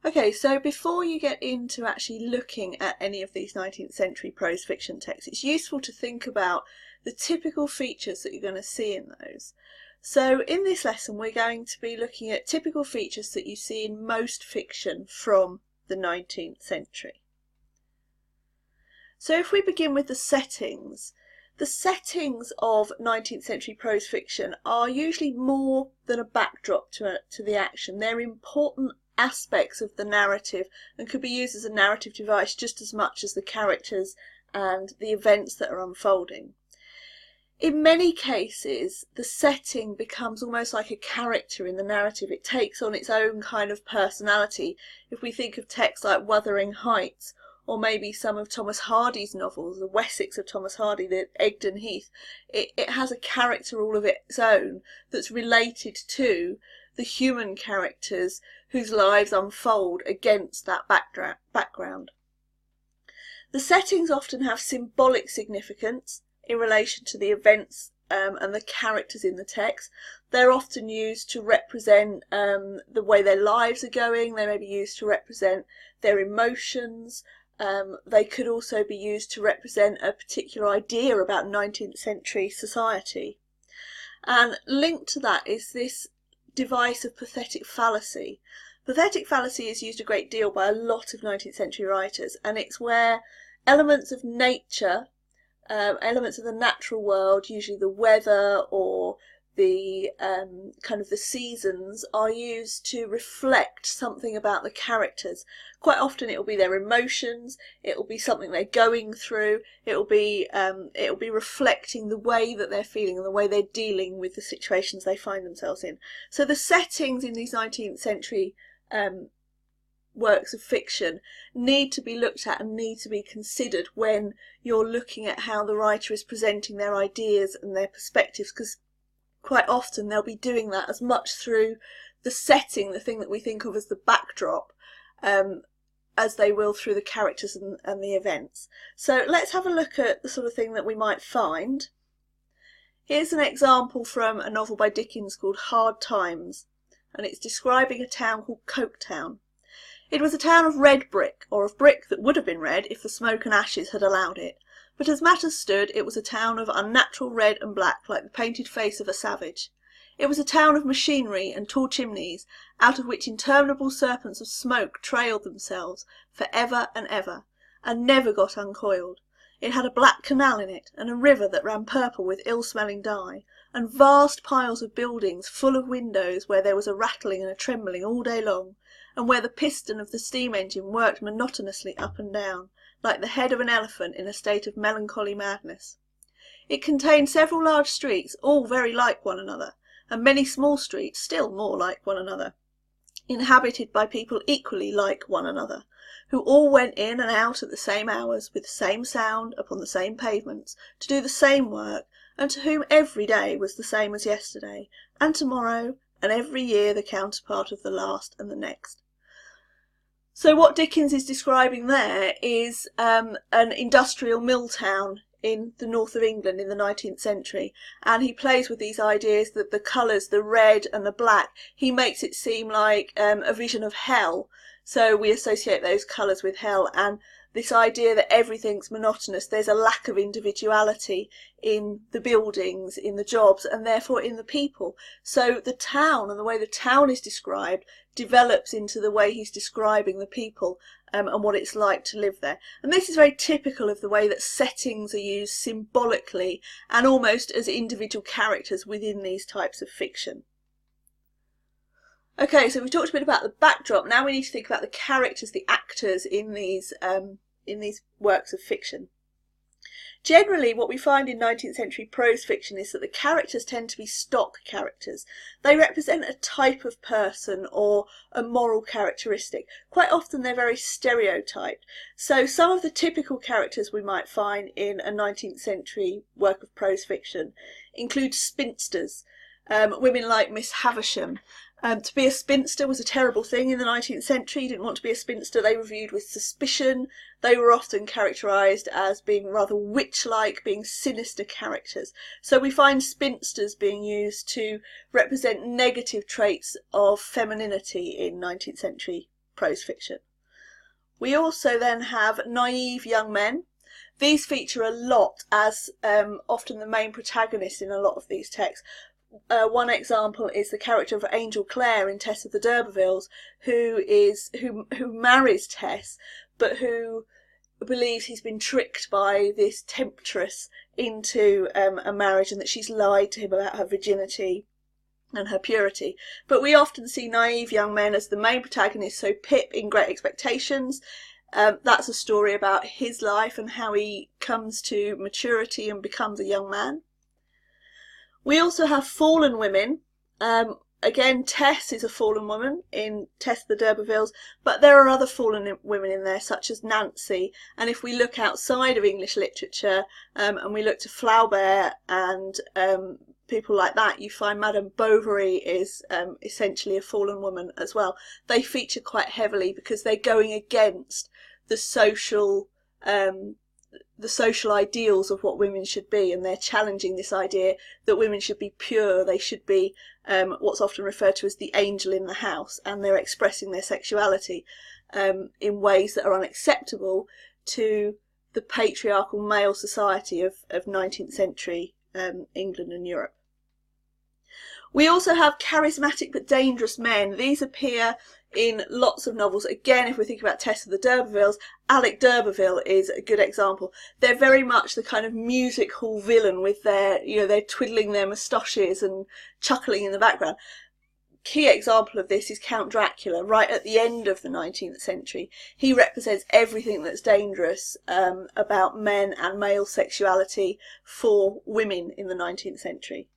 Okay, so before you get into actually looking at any of these 19th century prose fiction texts, it's useful to think about the typical features that you're going to see in those. So in this lesson we're going to be looking at typical features that you see in most fiction from the 19th century. So if we begin with the settings of 19th century prose fiction are usually more than a backdrop to the action. They're important aspects of the narrative and could be used as a narrative device just as much as the characters and the events that are unfolding. In many cases, the setting becomes almost like a character in the narrative. It takes on its own kind of personality. If we think of texts like Wuthering Heights, or maybe some of Thomas Hardy's novels, the Wessex of Thomas Hardy, the Egdon Heath, it has a character all of its own that's related to the human characters whose lives unfold against that background. The settings often have symbolic significance in relation to the events and the characters in the text. They're often used to represent the way their lives are going. They may be used to represent their emotions. They could also be used to represent a particular idea about 19th century society. And linked to that is this device of pathetic fallacy. Pathetic fallacy is used a great deal by a lot of 19th century writers, and it's where elements of nature, elements of the natural world, usually the weather or the kind of the seasons, are used to reflect something about the characters. Quite often it will be their emotions, it will be something they're going through, it will be reflecting the way that they're feeling and the way they're dealing with the situations they find themselves in. So the settings in these 19th century works of fiction need to be looked at and need to be considered when you're looking at how the writer is presenting their ideas and their perspectives, because quite often they'll be doing that as much through the setting, the thing that we think of as the backdrop, as they will through the characters and the events. So let's have a look at the sort of thing that we might find. Here's an example from a novel by Dickens called Hard Times, and it's describing a town called Coketown. It was a town of red brick, or of brick that would have been red if the smoke and ashes had allowed it. But as matters stood, it was a town of unnatural red and black, like the painted face of a savage. It was a town of machinery and tall chimneys, out of which interminable serpents of smoke trailed themselves for ever and never got uncoiled. It had a black canal in it, and a river that ran purple with ill-smelling dye, and vast piles of buildings full of windows where there was a rattling and a trembling all day long, and where the piston of the steam engine worked monotonously up and down, like the head of an elephant in a state of melancholy madness. It contained several large streets, all very like one another, and many small streets still more like one another, inhabited by people equally like one another, who all went in and out at the same hours, with the same sound, upon the same pavements, to do the same work, and to whom every day was the same as yesterday, and tomorrow, and every year the counterpart of the last and the next. So what Dickens is describing there is an industrial mill town in the north of England in the 19th century, and he plays with these ideas that the colours, the red and the black, he makes it seem like a vision of hell, so we associate those colours with hell, and this idea that everything's monotonous, there's a lack of individuality in the buildings, in the jobs, and therefore in the people. So the town and the way the town is described develops into the way he's describing the people and what it's like to live there. And this is very typical of the way that settings are used symbolically and almost as individual characters within these types of fiction. Okay, so we've talked a bit about the backdrop. Now we need to think about the characters, the actors in these works of fiction. Generally, what we find in 19th century prose fiction is that the characters tend to be stock characters. They represent a type of person or a moral characteristic. Quite often they're very stereotyped. So some of the typical characters we might find in a 19th century work of prose fiction include spinsters, women like Miss Havisham. To be a spinster was a terrible thing in the 19th century. You didn't want to be a spinster. They were viewed with suspicion. They were often characterised as being rather witch-like, being sinister characters. So we find spinsters being used to represent negative traits of femininity in 19th century prose fiction. We also then have naive young men. These feature a lot as often the main protagonist in a lot of these texts. One example is the character of Angel Clare in Tess of the D'Urbervilles, who marries Tess, but who believes he's been tricked by this temptress into a marriage, and that she's lied to him about her virginity and her purity. But we often see naive young men as the main protagonist. So Pip in Great Expectations, that's a story about his life and how he comes to maturity and becomes a young man. We also have fallen women. Again, Tess is a fallen woman in Tess of the D'Urbervilles, but there are other fallen women in there, such as Nancy. And if we look outside of English literature and we look to Flaubert and people like that, you find Madame Bovary is essentially a fallen woman as well. They feature quite heavily because they're going against the social ideals of what women should be, and they're challenging this idea that women should be pure, they should be what's often referred to as the angel in the house, and they're expressing their sexuality in ways that are unacceptable to the patriarchal male society of 19th century England and Europe. We also have charismatic but dangerous men. These appear in lots of novels. Again, if we think about Tess of the D'Urbervilles, Alec d'Urberville is a good example. They're very much the kind of music hall villain with their, they're twiddling their moustaches and chuckling in the background. Key example of this is Count Dracula, right at the end of the 19th century. He represents everything that's dangerous about men and male sexuality for women in the 19th century.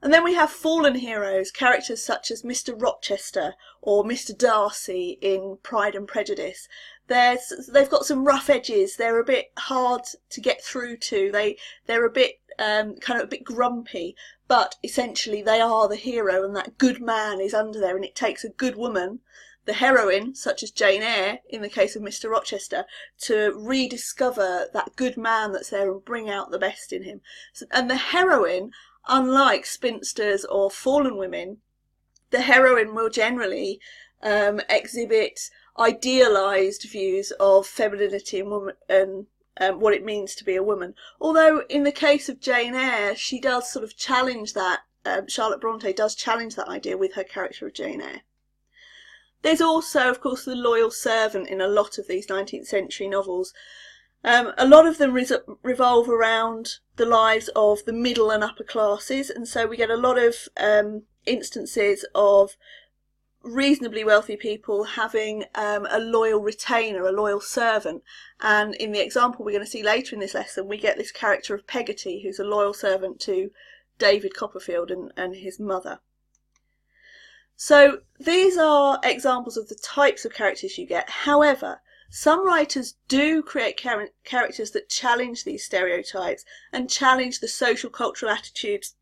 And then we have fallen heroes, characters such as Mr. Rochester or Mr. Darcy in Pride and Prejudice. They've got some rough edges. They're a bit hard to get through to. They're a bit kind of a bit grumpy, but essentially they are the hero, and that good man is under there, and it takes a good woman, the heroine, such as Jane Eyre in the case of Mr. Rochester, to rediscover that good man that's there and bring out the best in him. And the heroine, unlike spinsters or fallen women, the heroine will generally exhibit idealised views of femininity and woman, and what it means to be a woman. Although in the case of Jane Eyre, she does sort of challenge that, Charlotte Bronte does challenge that idea with her character of Jane Eyre. There's also, of course, the loyal servant in a lot of these 19th century novels. A lot of them revolve around the lives of the middle and upper classes, and so we get a lot of instances of reasonably wealthy people having a loyal retainer, a loyal servant. And in the example we're going to see later in this lesson, we get this character of Peggotty, who's a loyal servant to David Copperfield and his mother. So these are examples of the types of characters you get. However, some writers do create characters that challenge these stereotypes and challenge the social cultural attitudes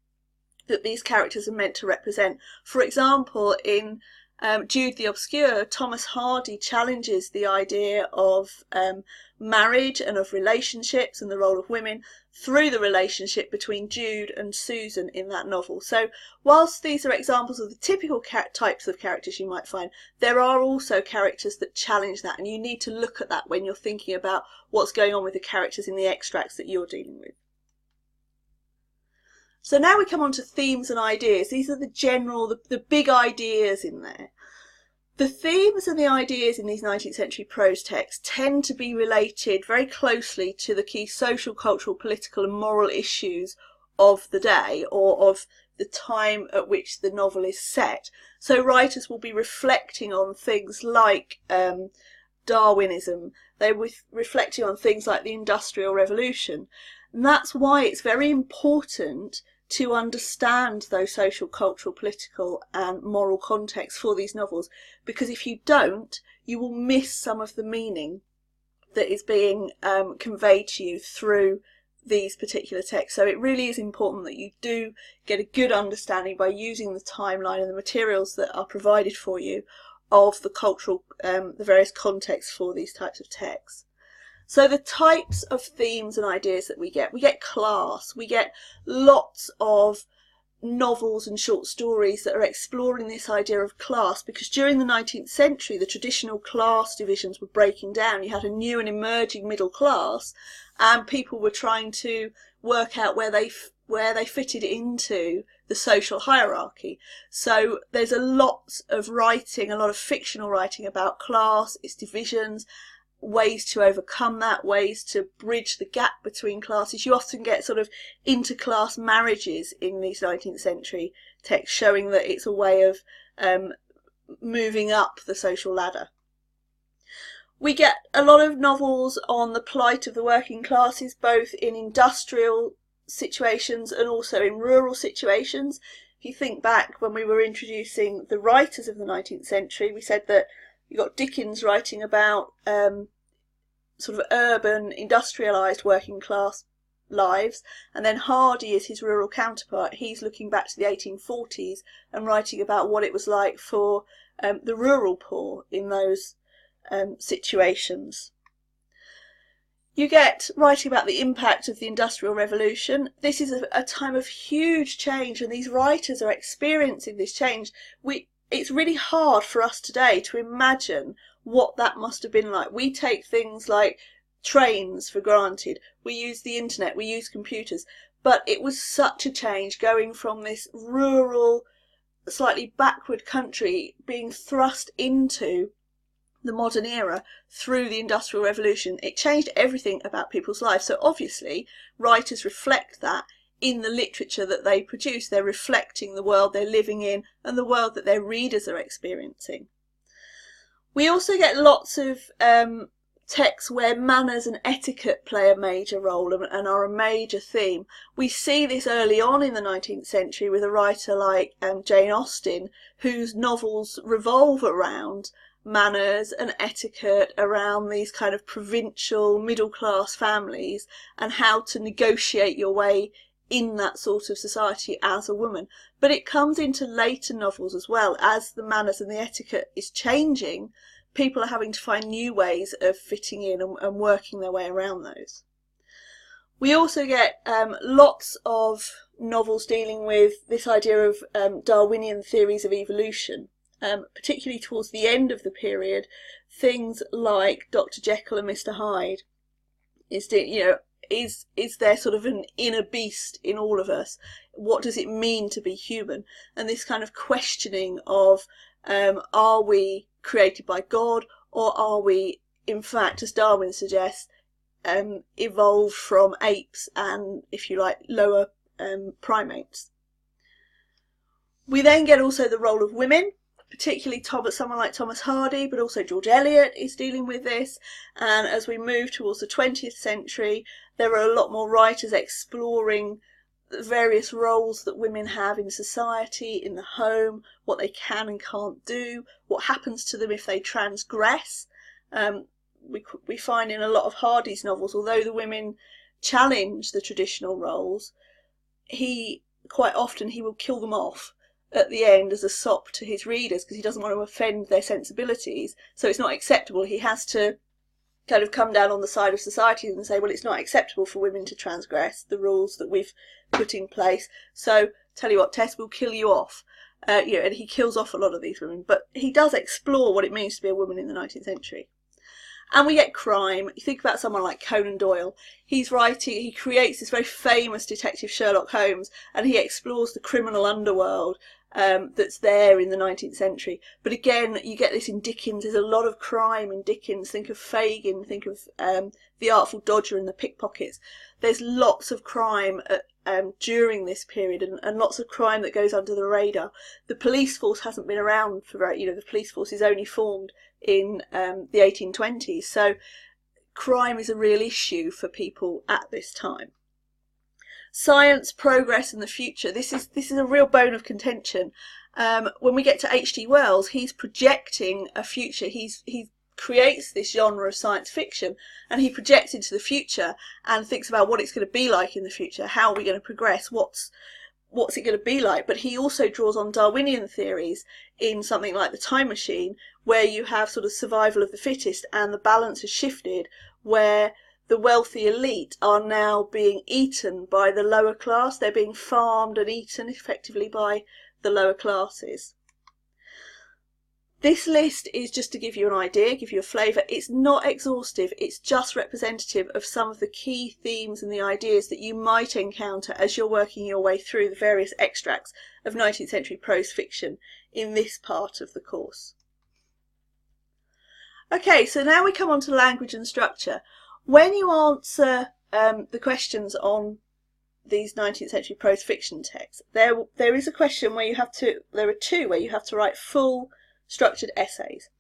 that these characters are meant to represent. For example, in Jude the Obscure, Thomas Hardy challenges the idea of marriage and of relationships and the role of women through the relationship between Jude and Susan in that novel. So whilst these are examples of the typical types of characters you might find, there are also characters that challenge that, and you need to look at that when you're thinking about what's going on with the characters in the extracts that you're dealing with. So now we come on to themes and ideas. These are the general, the big ideas in there. The themes and the ideas in these 19th century prose texts tend to be related very closely to the key social, cultural, political and moral issues of the day, or of the time at which the novel is set. So writers will be reflecting on things like Darwinism. They're reflecting on things like the Industrial Revolution. And that's why it's very important to understand those social, cultural, political and moral contexts for these novels, because if you don't, you will miss some of the meaning that is being conveyed to you through these particular texts. So it really is important that you do get a good understanding by using the timeline and the materials that are provided for you of the cultural, the various contexts for these types of texts. So the types of themes and ideas that we get class, we get lots of novels and short stories that are exploring this idea of class, because during the 19th century the traditional class divisions were breaking down. You had a new and emerging middle class, and people were trying to work out where they fitted into the social hierarchy. So there's a lot of writing, a lot of fictional writing about class, its divisions, ways to overcome that, ways to bridge the gap between classes. You often get sort of inter-class marriages in these 19th century texts, showing that it's a way of moving up the social ladder. We get a lot of novels on the plight of the working classes, both in industrial situations and also in rural situations. If you think back when we were introducing the writers of the 19th century, we said that you got Dickens writing about sort of urban, industrialised working class lives, and then Hardy is his rural counterpart. He's looking back to the 1840s and writing about what it was like for the rural poor in those situations. You get writing about the impact of the Industrial Revolution. This is a time of huge change, and these writers are experiencing this change. It's really hard for us today to imagine what that must have been like. We take things like trains for granted. We use the internet, we use computers, but it was such a change going from this rural, slightly backward country being thrust into the modern era through the Industrial Revolution. It changed everything about people's lives. So obviously writers reflect that in the literature that they produce. They're reflecting the world they're living in and the world that their readers are experiencing. We also get lots of texts where manners and etiquette play a major role and are a major theme. We see this early on in the 19th century with a writer like Jane Austen, whose novels revolve around manners and etiquette, around these kind of provincial middle class families and how to negotiate your way in that sort of society as a woman. But it comes into later novels as well. As the manners and the etiquette is changing, people are having to find new ways of fitting in and working their way around those. We also get lots of novels dealing with this idea of Darwinian theories of evolution, particularly towards the end of the period. Things like Dr. Jekyll and Mr. Hyde is there sort of an inner beast in all of us? What does it mean to be human? And this kind of questioning of are we created by God, or are we, in fact, as Darwin suggests, evolved from apes and, if you like, lower primates. We then get also the role of women, particularly someone like Thomas Hardy, but also George Eliot is dealing with this. And as we move towards the 20th century, there are a lot more writers exploring the various roles that women have in society, in the home, what they can and can't do, what happens to them if they transgress. We find in a lot of Hardy's novels, although the women challenge the traditional roles, quite often he will kill them off at the end as a sop to his readers, because he doesn't want to offend their sensibilities. So it's not acceptable. He has to kind of come down on the side of society and say, well, it's not acceptable for women to transgress the rules that we've put in place. So tell you what, Tess, we'll kill you off. And he kills off a lot of these women, but he does explore what it means to be a woman in the 19th century. And we get crime. You think about someone like Conan Doyle. He creates this very famous detective Sherlock Holmes, and he explores the criminal underworld that's there in the 19th century. But again, you get this in Dickens. There's a lot of crime in Dickens. Think of Fagin, think of The Artful Dodger and the Pickpockets. There's lots of crime during this period, and lots of crime that goes under the radar. The police force hasn't been around for the police force is only formed in the 1820s. So crime is a real issue for people at this time. Science, progress and the future. This is a real bone of contention. When we get to H.G. Wells, he's projecting a future. He creates this genre of science fiction, and he projects into the future and thinks about what it's going to be like in the future. How are we going to progress? What's it going to be like? But he also draws on Darwinian theories in something like The Time Machine, where you have sort of survival of the fittest, and the balance has shifted, where the wealthy elite are now being eaten by the lower class. They're being farmed and eaten effectively by the lower classes. This list is just to give you an idea, give you a flavour. It's not exhaustive, it's just representative of some of the key themes and the ideas that you might encounter as you're working your way through the various extracts of 19th century prose fiction in this part of the course. Okay, so now we come on to language and structure. When you answer the questions on these 19th century prose fiction texts, there is a question where there are two where you have to write full structured essays,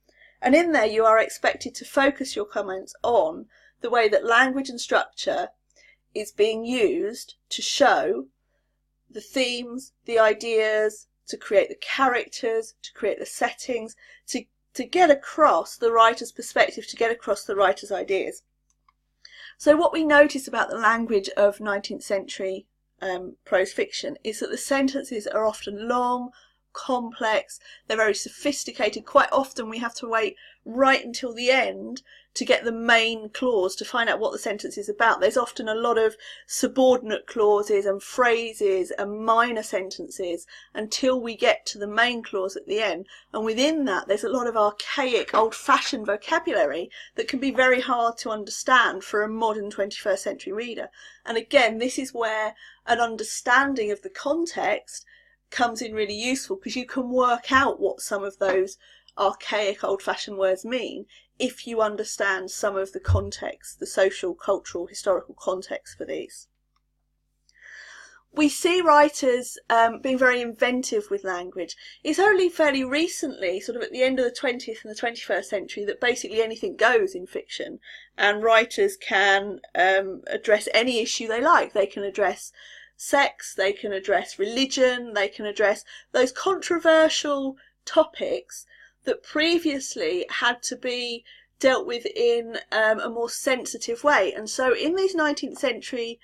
and in there you are expected to focus your comments on the way that language and structure is being used to show the themes, the ideas, to create the characters, to create the settings, to get across the writer's perspective, to get across the writer's ideas. So what we notice about the language of 19th century prose fiction is that the sentences are often long, complex, they're very sophisticated. Quite often we have to wait right until the end to get the main clause to find out what the sentence is about. There's often a lot of subordinate clauses and phrases and minor sentences until we get to the main clause at the end, and within that there's a lot of archaic, old-fashioned vocabulary that can be very hard to understand for a modern 21st century reader. And again, this is where an understanding of the context comes in really useful, because you can work out what some of those archaic old-fashioned words mean if you understand some of the context, the social, cultural, historical context for these. We see writers being very inventive with language. It's only fairly recently, sort of at the end of the 20th and the 21st century, that basically anything goes in fiction, and writers can address any issue they like. They can address sex, they can address religion, they can address those controversial topics that previously had to be dealt with in a more sensitive way. And so in these 19th century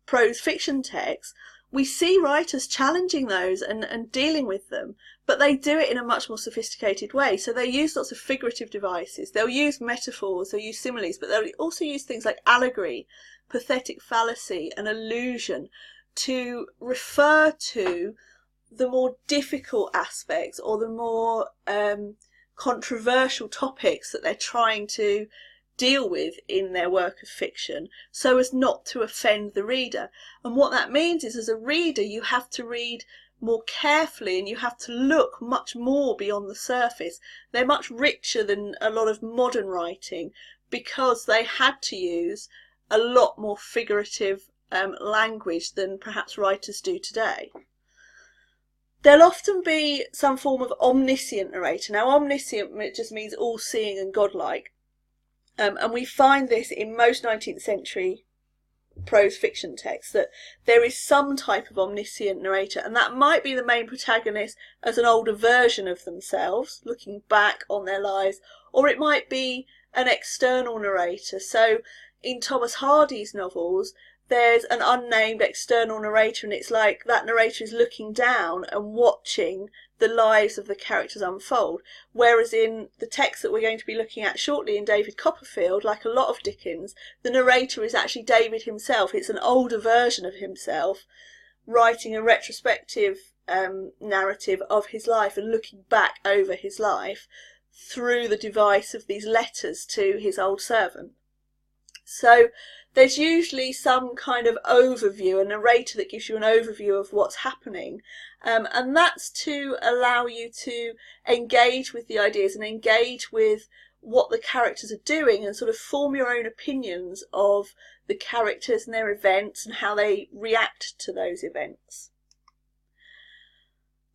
prose fiction texts, we see writers challenging those and dealing with them, but they do it in a much more sophisticated way. So they use lots of figurative devices, they'll use metaphors, they'll use similes, but they'll also use things like allegory, pathetic fallacy and allusion to refer to the more difficult aspects or the more controversial topics that they're trying to deal with in their work of fiction, so as not to offend the reader. And what that means is, as a reader, you have to read more carefully and you have to look much more beyond the surface. They're much richer than a lot of modern writing because they had to use a lot more figurative language than perhaps writers do today. There'll often be some form of omniscient narrator. Now, omniscient just means all-seeing and godlike, and we find this in most 19th century prose fiction texts, that there is some type of omniscient narrator, and that might be the main protagonist as an older version of themselves, looking back on their lives, or it might be an external narrator. So in Thomas Hardy's novels, there's an unnamed external narrator, and it's like that narrator is looking down and watching the lives of the characters unfold. Whereas in the text that we're going to be looking at shortly in David Copperfield, like a lot of Dickens, the narrator is actually David himself. It's an older version of himself writing a retrospective narrative of his life and looking back over his life through the device of these letters to his old servant. So there's usually some kind of overview, a narrator that gives you an overview of what's happening, and that's to allow you to engage with the ideas and engage with what the characters are doing and sort of form your own opinions of the characters and their events and how they react to those events.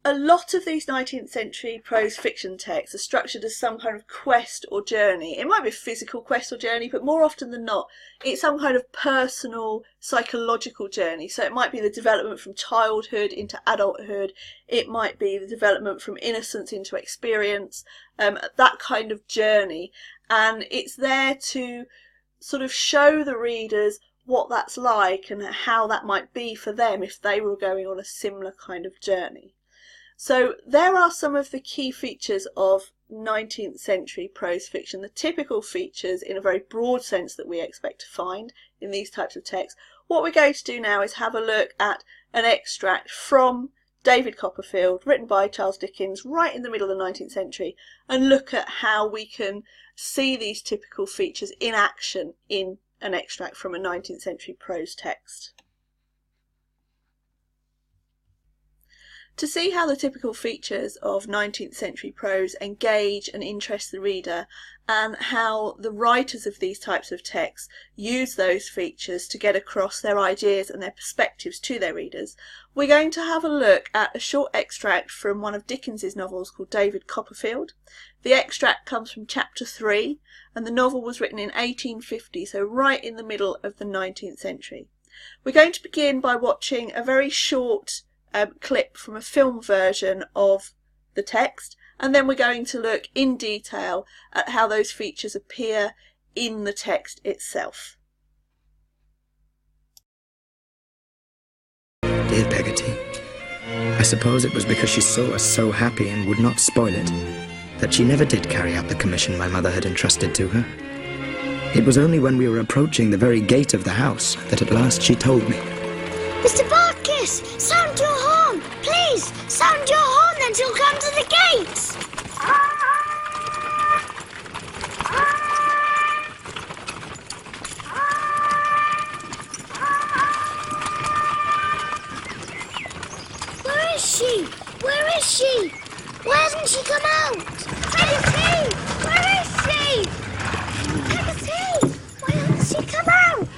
A lot of these 19th century prose fiction texts are structured as some kind of quest or journey. It might be a physical quest or journey, but more often than not, it's some kind of personal, psychological journey. So it might be the development from childhood into adulthood. It might be the development from innocence into experience, that kind of journey. And it's there to sort of show the readers what that's like and how that might be for them if they were going on a similar kind of journey. So there are some of the key features of 19th century prose fiction, the typical features in a very broad sense that we expect to find in these types of texts, what we're going to do now is have a look at an extract from David Copperfield, written by Charles Dickens right in the middle of the 19th century, and look at how we can see these typical features in action in an extract from a 19th century prose text. To see how the typical features of 19th century prose engage and interest the reader, and how the writers of these types of texts use those features to get across their ideas and their perspectives to their readers, we're going to have a look at a short extract from one of Dickens's novels called David Copperfield. The extract comes from chapter 3, and the novel was written in 1850, so right in the middle of the 19th century. We're going to begin by watching a very short clip from a film version of the text, and then we're going to look in detail at how those features appear in the text itself. Dear Peggotty, I suppose it was because she saw us so happy and would not spoil it that she never did carry out the commission my mother had entrusted to her. It was only when we were approaching the very gate of the house that at last she told me. Mr. Barkis, sound your horn! Please, sound your horn, then she'll come to the gates! Where is she? Where is she? Why hasn't she come out? Peggotty! Where is she? Peggotty! Why hasn't she come out?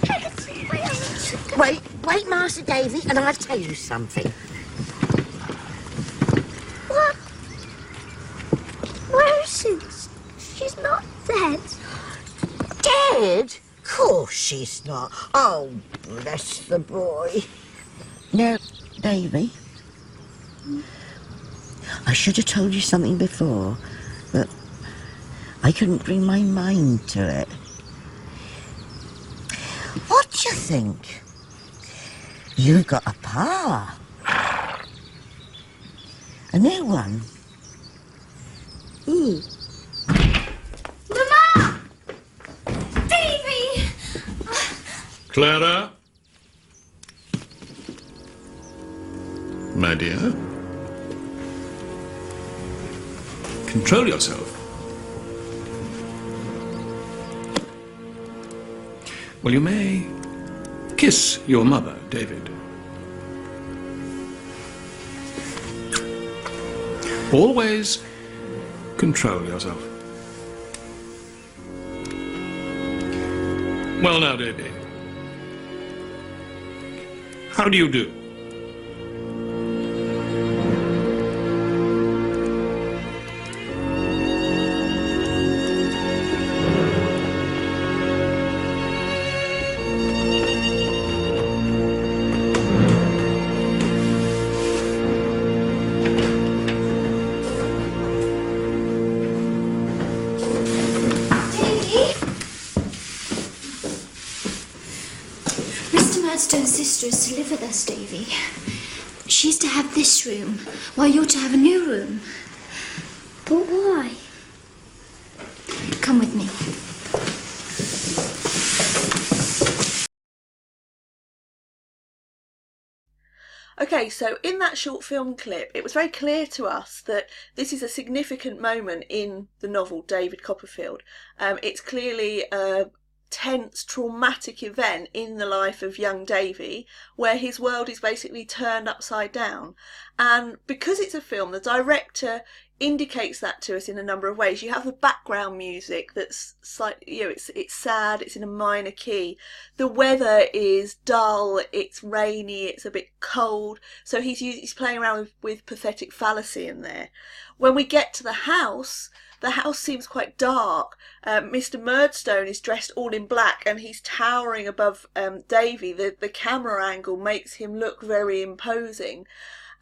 Peggotty, why hasn't she come out? Wait, Master Davy, and I'll tell you something. What? Where is she? She's not dead. Dead? Of course she's not. Oh, bless the boy. Now, Davy, I should have told you something before, but I couldn't bring my mind to it. What do you think? You got a pa. A new one. Mama! Davy! Clara? My dear? Control yourself. Well, you may kiss your mother, David. Always control yourself. Well now, Davy. How do you do? Murdstone's sister is to live with us, Davy. She's to have this room, while you're to have a new room. But why? Come with me. Okay, so in that short film clip, it was very clear to us that this is a significant moment in the novel David Copperfield. It's clearly a tense, traumatic event in the life of young Davy, where his world is basically turned upside down. And because it's a film, the director indicates that to us in a number of ways. You have the background music that's slightly, it's sad, it's in a minor key. The weather is dull, it's rainy, it's a bit cold. So he's playing around with pathetic fallacy in there. When we get to the house seems quite dark. Mr. Murdstone is dressed all in black and he's towering above Davy. The camera angle makes him look very imposing.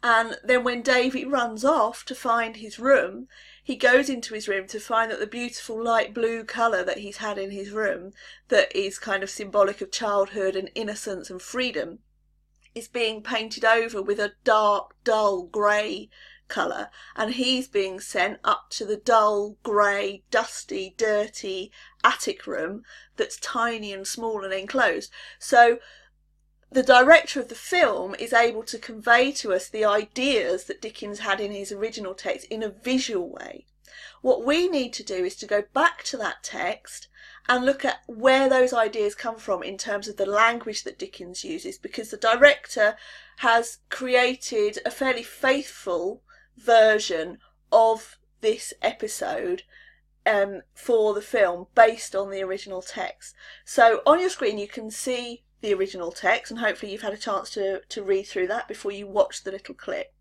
And then when Davy runs off to find his room, he goes into his room to find that the beautiful light blue colour that he's had in his room, that is kind of symbolic of childhood and innocence and freedom, is being painted over with a dark, dull grey colour, and he's being sent up to the dull, grey, dusty, dirty attic room that's tiny and small and enclosed. So the director of the film is able to convey to us the ideas that Dickens had in his original text in a visual way. What we need to do is to go back to that text and look at where those ideas come from in terms of the language that Dickens uses, because the director has created a fairly faithful version of this episode for the film based on the original text. So on your screen you can see the original text, and hopefully you've had a chance to read through that before you watch the little clip.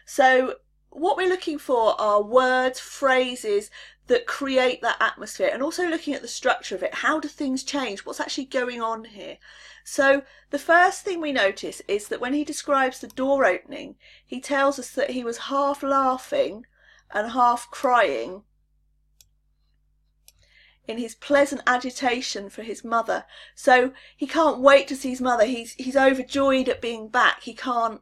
So what we're looking for are words, phrases that create that atmosphere, and also looking at the structure of it. How do things change? What's actually going on here? So the first thing we notice is that when he describes the door opening, he tells us that he was half laughing and half crying in his pleasant agitation for his mother. So he can't wait to see his mother. He's overjoyed at being back. He can't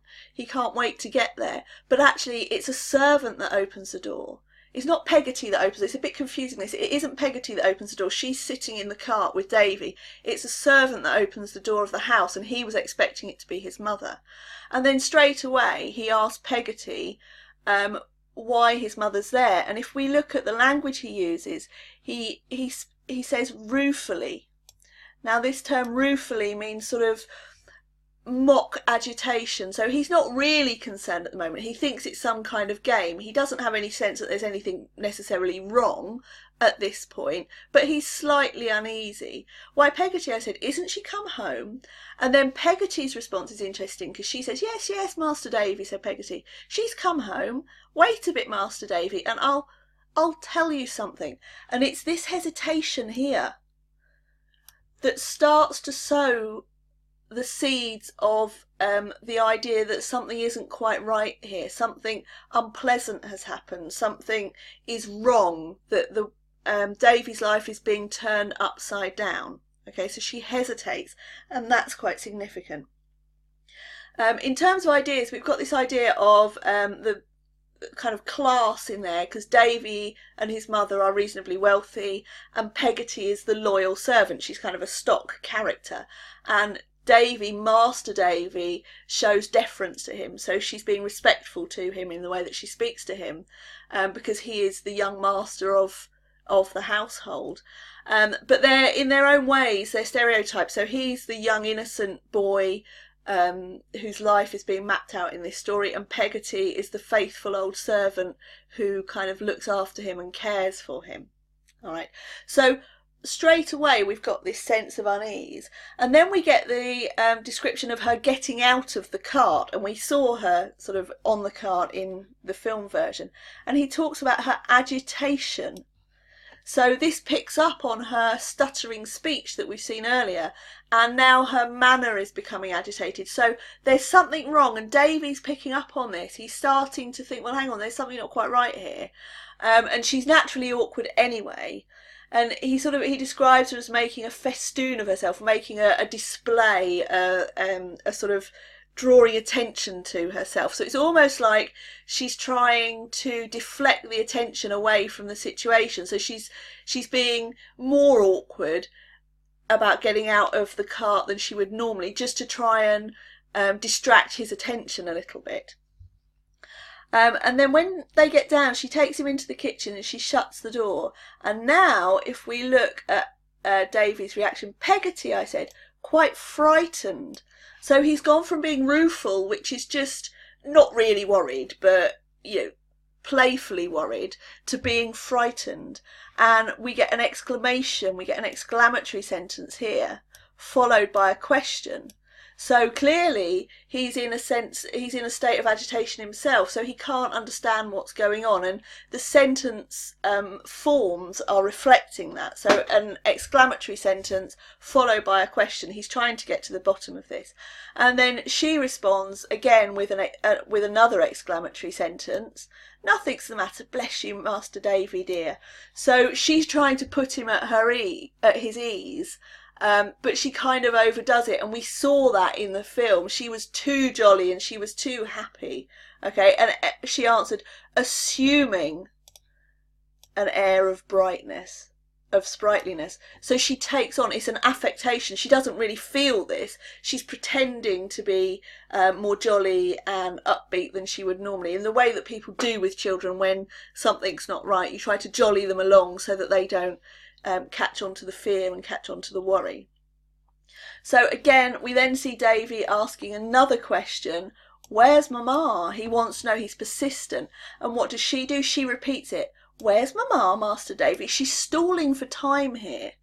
wait to get there. But actually it's a servant that opens the door. It's not Peggotty that opens it. It's a bit confusing, this. It isn't Peggotty that opens the door. She's sitting in the cart with Davy. It's a servant that opens the door of the house, and he was expecting it to be his mother. And then straight away he asks Peggotty why his mother's there, and if we look at the language he uses, he says ruefully. Now this term ruefully means sort of mock agitation, so he's not really concerned at the moment. He thinks it's some kind of game. He doesn't have any sense that there's anything necessarily wrong at this point, but he's slightly uneasy. Why, Peggotty, I said, isn't she come home? And then Peggotty's response is interesting, because she says, yes, Master Davy, said Peggotty. She's come home. Wait a bit, Master Davy, and I'll tell you something. And it's this hesitation here that starts to sow the seeds of the idea that something isn't quite right here. Something unpleasant has happened. Something is wrong, that the Davy's life is being turned upside down. Okay, so she hesitates, and that's quite significant. In terms of ideas, we've got this idea of the kind of class in there, because Davy and his mother are reasonably wealthy, and Peggotty is the loyal servant. She's kind of a stock character, and Davy, Master Davy, shows deference to him, so she's being respectful to him in the way that she speaks to him, because he is the young master of the household. But they're, in their own ways, they're stereotypes. So he's the young innocent boy whose life is being mapped out in this story, and Peggotty is the faithful old servant who kind of looks after him and cares for him. All right, so straight away we've got this sense of unease, and then we get the description of her getting out of the cart, and we saw her sort of on the cart in the film version, and he talks about her agitation. So this picks up on her stuttering speech that we've seen earlier, and now her manner is becoming agitated. So there's something wrong, and Davy's picking up on this. He's starting to think, well, hang on, there's something not quite right here. And she's naturally awkward anyway. And he describes her as making a festoon of herself, making a display, a sort of drawing attention to herself. So it's almost like she's trying to deflect the attention away from the situation. So she's being more awkward about getting out of the cart than she would normally, just to try and distract his attention a little bit. And then when they get down, she takes him into the kitchen and she shuts the door. And now, if we look at Davy's reaction, Peggotty, I said, quite frightened. So he's gone from being rueful, which is just not really worried, but, you know, playfully worried, to being frightened. And we get an exclamation, we get an exclamatory sentence here, followed by a question. So clearly he's in a state of agitation himself, so he can't understand what's going on, and the sentence forms are reflecting that. So an exclamatory sentence followed by a question. He's trying to get to the bottom of this, and then she responds again with another exclamatory sentence. Nothing's the matter, bless you, Master Davy dear. So she's trying to put him at his ease. But she kind of overdoes it, and we saw that in the film. She was too jolly and she was too happy Okay, and she answered, assuming an air of brightness, of sprightliness. So she takes on, it's an affectation. She doesn't really feel this. She's pretending to be more jolly and upbeat than she would normally, in the way that people do with children when something's not right. You try to jolly them along so that they don't catch on to the fear and catch on to the worry. So again, we then see Davy asking another question. Where's Mama? He wants to know, he's persistent. And what does she do? She repeats it. Where's Mama, Master Davy? She's stalling for time here.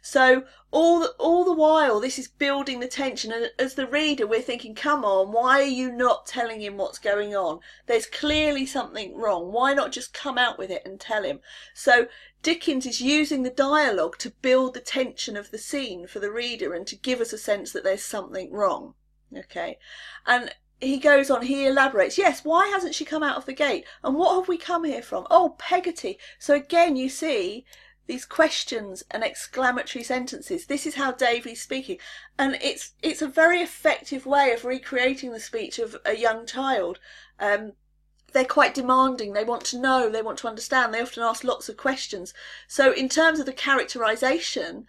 So all the while, this is building the tension. And as the reader, we're thinking, come on, why are you not telling him what's going on? There's clearly something wrong. Why not just come out with it and tell him? So Dickens is using the dialogue to build the tension of the scene for the reader and to give us a sense that there's something wrong. Okay, and he goes on, he elaborates, yes, why hasn't she come out of the gate? And what have we come here from? Oh, Peggotty. So again, you see these questions and exclamatory sentences. This is how Davy's speaking. And it's a very effective way of recreating the speech of a young child. They're quite demanding. They want to know, they want to understand. They often ask lots of questions. So in terms of the characterisation,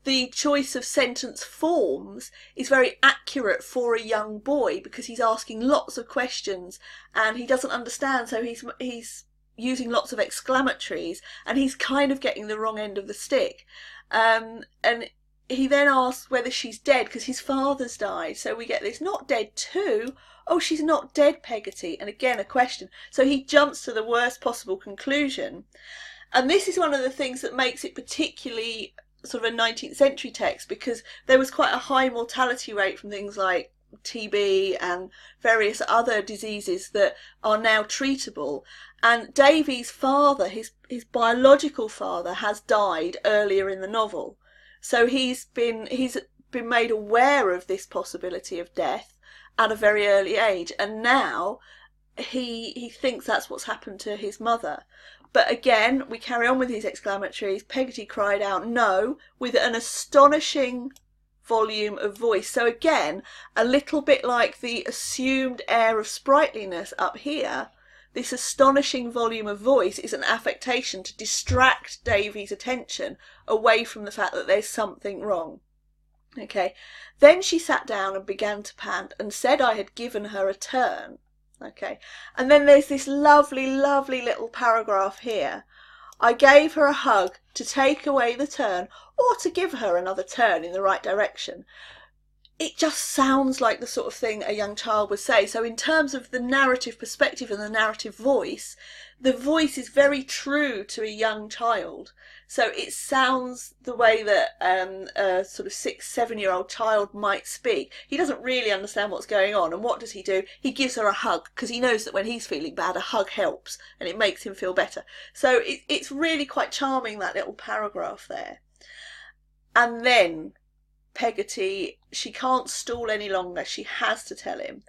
the choice of sentence forms is very accurate for a young boy because he's asking lots of questions and he doesn't understand, so he's using lots of exclamatories and he's kind of getting the wrong end of the stick. And he then asks whether she's dead because his father's died, so we get this, not dead too. Oh, she's not dead, Peggotty. And again, a question. So he jumps to the worst possible conclusion. And this is one of the things that makes it particularly sort of a 19th century text, because there was quite a high mortality rate from things like TB and various other diseases that are now treatable. And Davy's father, his biological father, has died earlier in the novel. So he's been made aware of this possibility of death at a very early age, and now he thinks that's what's happened to his mother. But again, we carry on with these exclamatories. Peggotty cried out no with an astonishing volume of voice. So again, a little bit like the assumed air of sprightliness up here, this astonishing volume of voice is an affectation to distract Davy's attention away from the fact that there's something wrong. Okay, then she sat down and began to pant and said I had given her a turn. Okay, and then there's this lovely, lovely little paragraph here. I gave her a hug to take away the turn, or to give her another turn in the right direction. It just sounds like the sort of thing a young child would say. So in terms of the narrative perspective and the narrative voice, the voice is very true to a young child. So it sounds the way that a sort of 6-7-year-old child might speak. He doesn't really understand what's going on. And what does he do? He gives her a hug because he knows that when he's feeling bad, a hug helps and it makes him feel better. So it's really quite charming, that little paragraph there. And then Peggotty, she can't stall any longer. She has to tell him.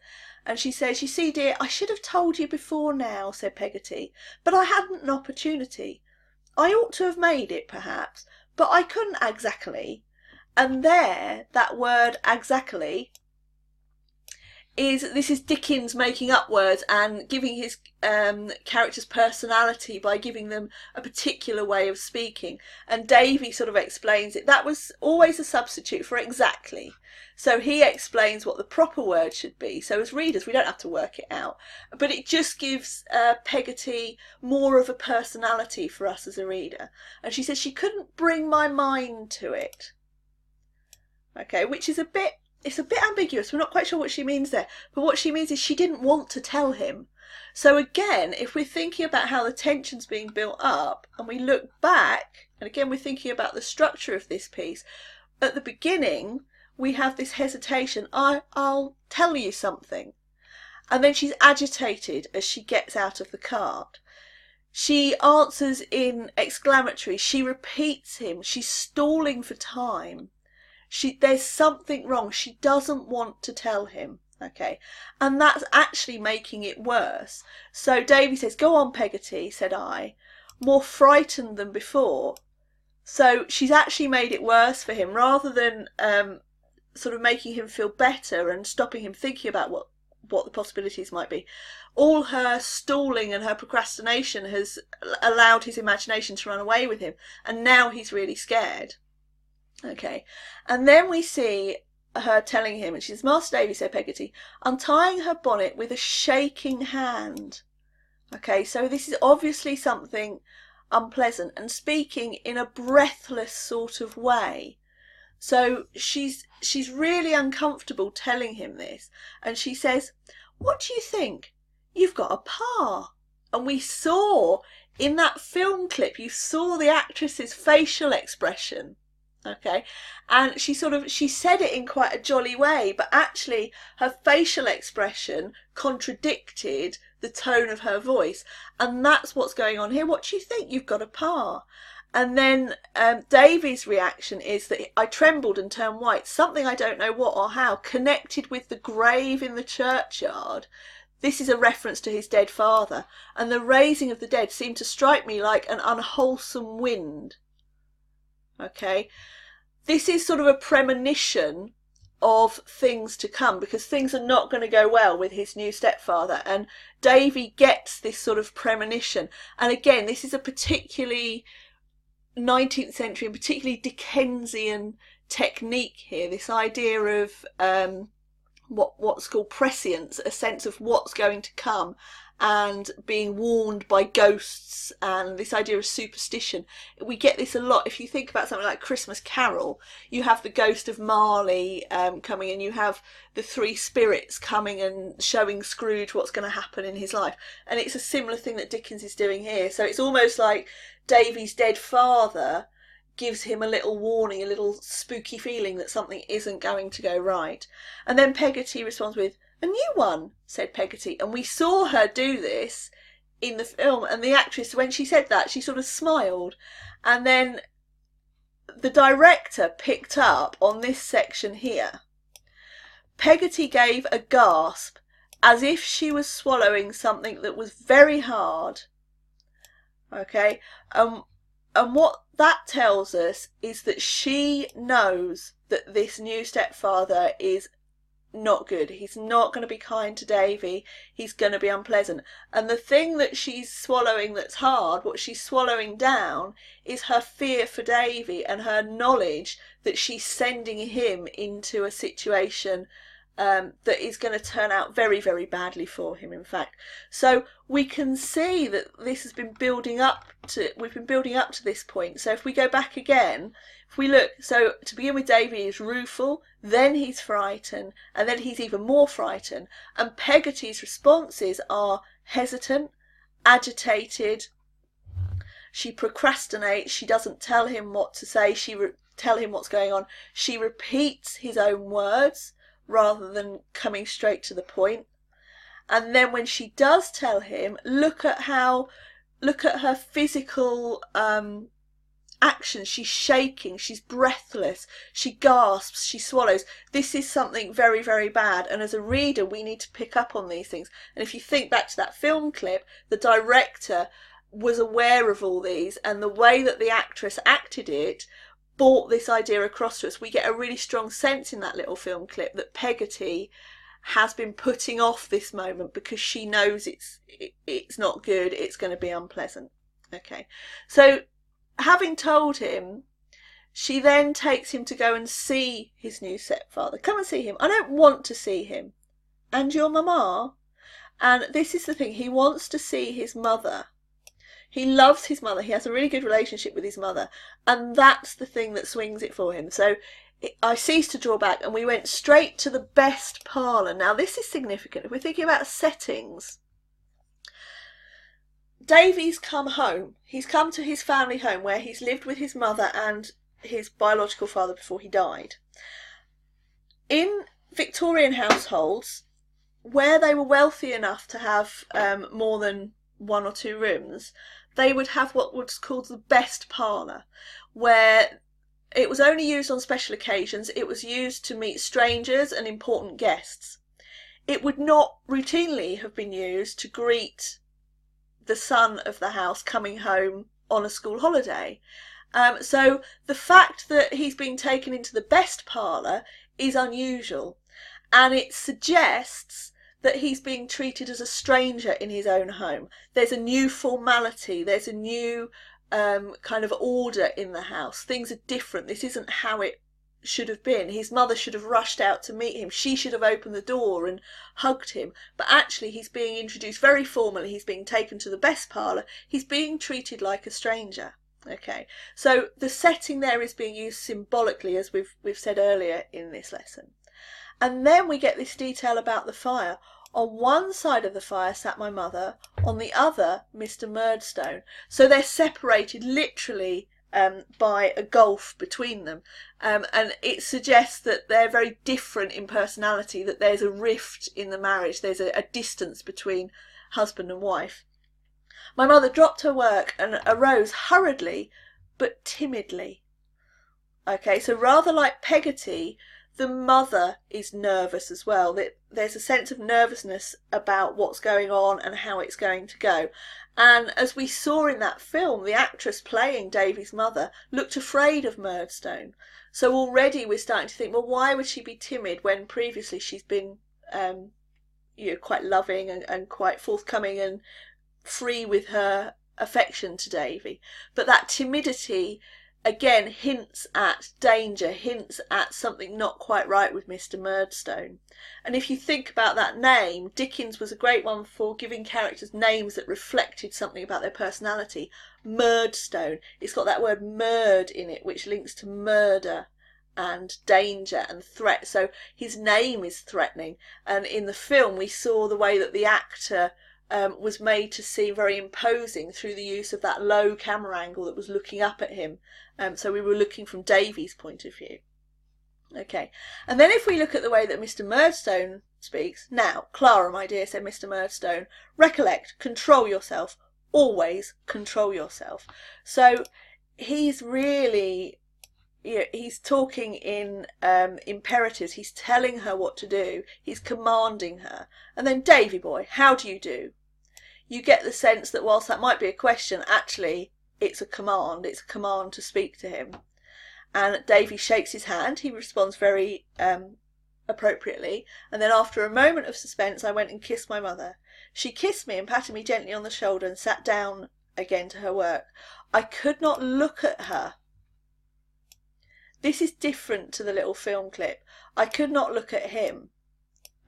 And she says, you see, dear, I should have told you before now, said Peggotty, but I hadn't an opportunity. I ought to have made it, perhaps, but I couldn't exactly. And there, that word exactly, this is Dickens making up words and giving his characters personality by giving them a particular way of speaking. And Davy sort of explains it. That was always a substitute for exactly. So he explains what the proper word should be. So as readers, we don't have to work it out. But it just gives Peggotty more of a personality for us as a reader. And she says she couldn't bring my mind to it. Okay, which is it's a bit ambiguous. We're not quite sure what she means there. But what she means is she didn't want to tell him. So again, if we're thinking about how the tension's being built up and we look back, and again we're thinking about the structure of this piece, at the beginning we have this hesitation. I'll tell you something. And then she's agitated as she gets out of the cart. She answers in exclamatory. She repeats him. She's stalling for time. There's something wrong. She doesn't want to tell him. Okay, and that's actually making it worse. So Davy says, go on, Peggotty, said I, more frightened than before. So she's actually made it worse for him, rather than sort of making him feel better and stopping him thinking about what the possibilities might be. All her stalling and her procrastination has allowed his imagination to run away with him, and now he's really scared. Okay, and then we see her telling him, and she says, "Master Davy," said Peggotty, untying her bonnet with a shaking hand. Okay, so this is obviously something unpleasant, and speaking in a breathless sort of way. So she's really uncomfortable telling him this, and she says, "What do you think? You've got a pa." And we saw in that film clip, you saw the actress's facial expression. Okay, and she said it in quite a jolly way, but actually her facial expression contradicted the tone of her voice, and that's what's going on here. "What do you think? You've got a pa." And then Davy's reaction is that "I trembled and turned white, something I don't know what or how, connected with the grave in the churchyard." This is a reference to his dead father, and the raising of the dead seemed to strike me like an unwholesome wind. Okay, this is sort of a premonition of things to come, because things are not going to go well with his new stepfather, and Davy gets this sort of premonition. And again, this is a particularly 19th century and particularly Dickensian technique here, this idea of what's called prescience, a sense of what's going to come, and being warned by ghosts, and this idea of superstition. We get this a lot. If you think about something like Christmas Carol, you have the ghost of Marley coming, and you have the three spirits coming and showing Scrooge what's going to happen in his life. And it's a similar thing that Dickens is doing here. So it's almost like Davy's dead father gives him a little warning, a little spooky feeling that something isn't going to go right. And then Peggotty responds with, "A new one," said Peggotty. And we saw her do this in the film, and the actress, when she said that, she sort of smiled. And then the director picked up on this section here. Peggotty gave a gasp, as if she was swallowing something that was very hard. Okay, and what that tells us is that she knows that this new stepfather is not good. He's not going to be kind to Davy. He's going to be unpleasant. And the thing that she's swallowing that's hard, what she's swallowing down, is her fear for Davy and her knowledge that she's sending him into a situation that is going to turn out very, very badly for him, in fact. So we can see that this has been building up to, we've been building up to this point. So if we go back again, if we look, so to begin with, Davy is rueful, then he's frightened, and then he's even more frightened. And Peggotty's responses are hesitant, agitated, she procrastinates, she doesn't tell him what to say, tell him what's going on. She repeats his own words rather than coming straight to the point. And then when she does tell him, look at her physical actions. She's shaking, she's breathless, she gasps, she swallows. This is something very, very bad, and as a reader we need to pick up on these things. And if you think back to that film clip, the director was aware of all these, and the way that the actress acted it brought this idea across to us. We get a really strong sense in that little film clip that Peggotty has been putting off this moment because she knows it's not good, it's going to be unpleasant. Okay, so having told him, she then takes him to go and see his new stepfather. "Come and see him." "I don't want to see him." "And your mamma?" And this is the thing, he wants to see his mother. He loves his mother. He has a really good relationship with his mother. And that's the thing that swings it for him. So I ceased to draw back and we went straight to the best parlour. Now this is significant. If we're thinking about settings, Davy's come home. He's come to his family home where he's lived with his mother and his biological father before he died. In Victorian households, where they were wealthy enough to have more than one or two rooms, they would have what was called the best parlour, where it was only used on special occasions. It was used to meet strangers and important guests. It would not routinely have been used to greet the son of the house coming home on a school holiday. So the fact that he's been taken into the best parlour is unusual, and it suggests that he's being treated as a stranger in his own home. There's a new formality, there's a new kind of order in the house. Things are different. This isn't how it should have been. His mother should have rushed out to meet him. She should have opened the door and hugged him. But actually he's being introduced very formally. He's being taken to the best parlour. He's being treated like a stranger. Okay, so the setting there is being used symbolically, as we've said earlier in this lesson. And then we get this detail about the fire. On one side of the fire sat my mother, on the other Mr. Murdstone. So they're separated literally by a gulf between them, and it suggests that they're very different in personality, that there's a rift in the marriage, there's a distance between husband and wife. My mother dropped her work and arose hurriedly but timidly. Okay, so rather like Peggotty, the mother is nervous as well. There's a sense of nervousness about what's going on and how it's going to go. And as we saw in that film, the actress playing Davy's mother looked afraid of Murdstone. So already we're starting to think, well, why would she be timid when previously she's been quite loving and quite forthcoming and free with her affection to Davy? But that timidity again hints at danger, hints at something not quite right with Mr. Murdstone. And if you think about that name, Dickens was a great one for giving characters names that reflected something about their personality. Murdstone, it's got that word murd in it, which links to murder and danger and threat. So his name is threatening. And in the film we saw the way that the actor was made to seem very imposing through the use of that low camera angle that was looking up at him. So we were looking from Davy's point of view. Okay, and then if we look at the way that Mr. Murdstone speaks, "Now, Clara, my dear," said Mr. Murdstone, "recollect, control yourself, always control yourself." So he's really, he's talking in imperatives. He's telling her what to do. He's commanding her. And then, "Davy boy, how do you do?" You get the sense that whilst that might be a question, actually it's a command. It's a command to speak to him. And Davy shakes his hand. He responds very appropriately. And then after a moment of suspense, "I went and kissed my mother. She kissed me and patted me gently on the shoulder and sat down again to her work. I could not look at her." This is different to the little film clip. I could not look at him.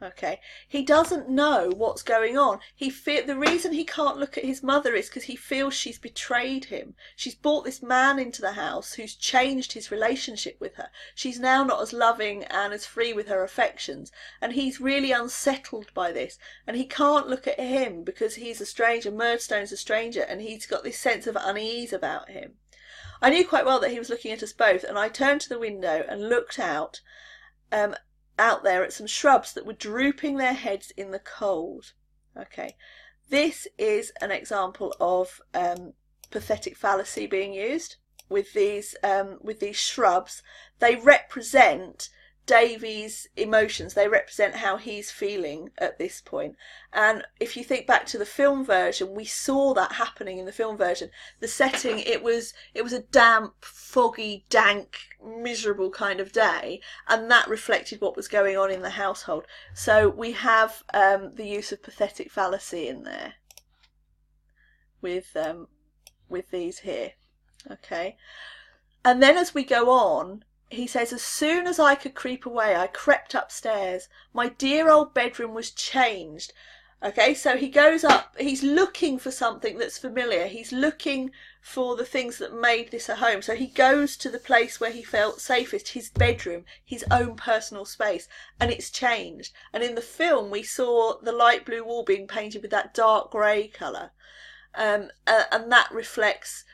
Okay, he doesn't know what's going on. The reason he can't look at his mother is because he feels she's betrayed him. She's brought this man into the house who's changed his relationship with her. She's now not as loving and as free with her affections, and he's really unsettled by this. And he can't look at him because he's a stranger. Murdstone's a stranger, and he's got this sense of unease about him. I knew quite well that he was looking at us both, and I turned to the window and looked out there at some shrubs that were drooping their heads in the cold. Okay, this is an example of pathetic fallacy being used with these shrubs. They represent Davy's emotions. They represent how he's feeling at this point. And if you think back to the film version, we saw that happening in the film version. The setting, it was a damp, foggy, dank, miserable kind of day, and that reflected what was going on in the household. So we have the use of pathetic fallacy in there with these here. Okay, and then as we go on, he says, "As soon as I could creep away, I crept upstairs. My dear old bedroom was changed." Okay, so he goes up, he's looking for something that's familiar. He's looking for the things that made this a home. So he goes to the place where he felt safest, his bedroom, his own personal space, and it's changed. And in the film, we saw the light blue wall being painted with that dark grey colour. And that reflects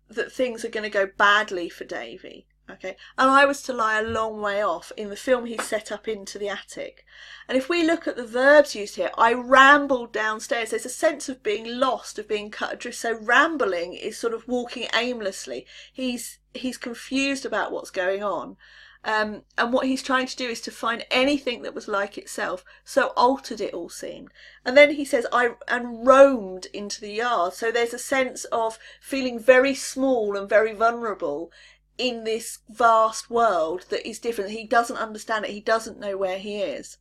that things are going to go badly for Davy. Okay, and I was to lie a long way off. In the film, he's set up into the attic. And if we look at the verbs used here, I rambled downstairs. There's a sense of being lost, of being cut adrift. So rambling is sort of walking aimlessly. He's confused about what's going on. And what he's trying to do is to find anything that was like itself. So altered it all seemed. And then he says, "I roamed into the yard." So there's a sense of feeling very small and very vulnerable in this vast world that is different. He doesn't understand it. He doesn't know where he is.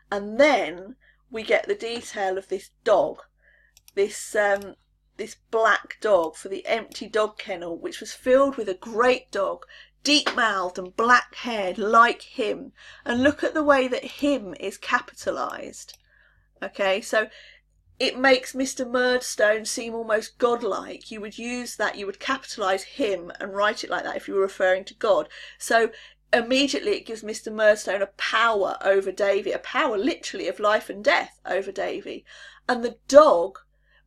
And then we get the detail of this dog, this black dog for the empty dog kennel, which was filled with a great dog, deep-mouthed and black-haired like him. And look at the way that him is capitalised. Okay, so it makes Mr. Murdstone seem almost godlike. You would use that, you would capitalise him and write it like that if you were referring to God. So immediately it gives Mr. Murdstone a power over Davy, a power literally of life and death over Davy. And the dog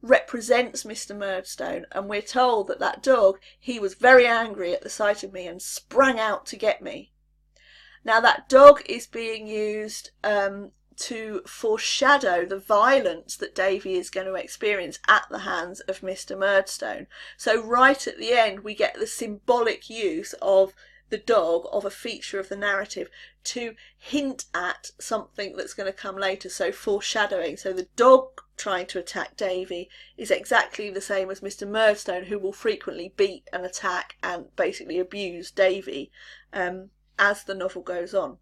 represents Mr. Murdstone, and we're told that that dog, he was very angry at the sight of me and sprang out to get me. Now that dog is being used to foreshadow the violence that Davy is going to experience at the hands of Mr. Murdstone. So right at the end we get the symbolic use of the dog, of a feature of the narrative, to hint at something that's going to come later, so foreshadowing. So the dog trying to attack Davy is exactly the same as Mr. Murdstone, who will frequently beat and attack and basically abuse Davy as the novel goes on.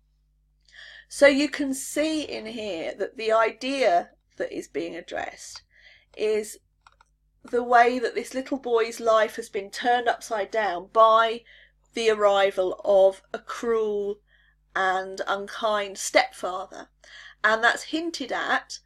So you can see in here that the idea that is being addressed is the way that this little boy's life has been turned upside down by the arrival of a cruel and unkind stepfather. And that's hinted at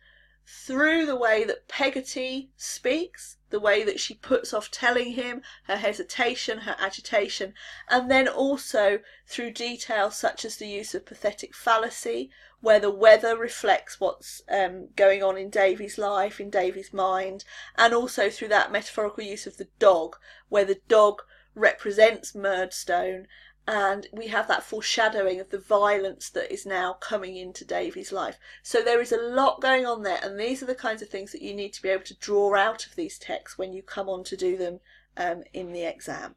through the way that Peggotty speaks, the way that she puts off telling him, her hesitation, her agitation, and then also through details such as the use of pathetic fallacy, where the weather reflects what's going on in Davy's life, in Davy's mind, and also through that metaphorical use of the dog, where the dog represents Murdstone, and we have that foreshadowing of the violence that is now coming into Davy's life. So there is a lot going on there, and these are the kinds of things that you need to be able to draw out of these texts when you come on to do them in the exam.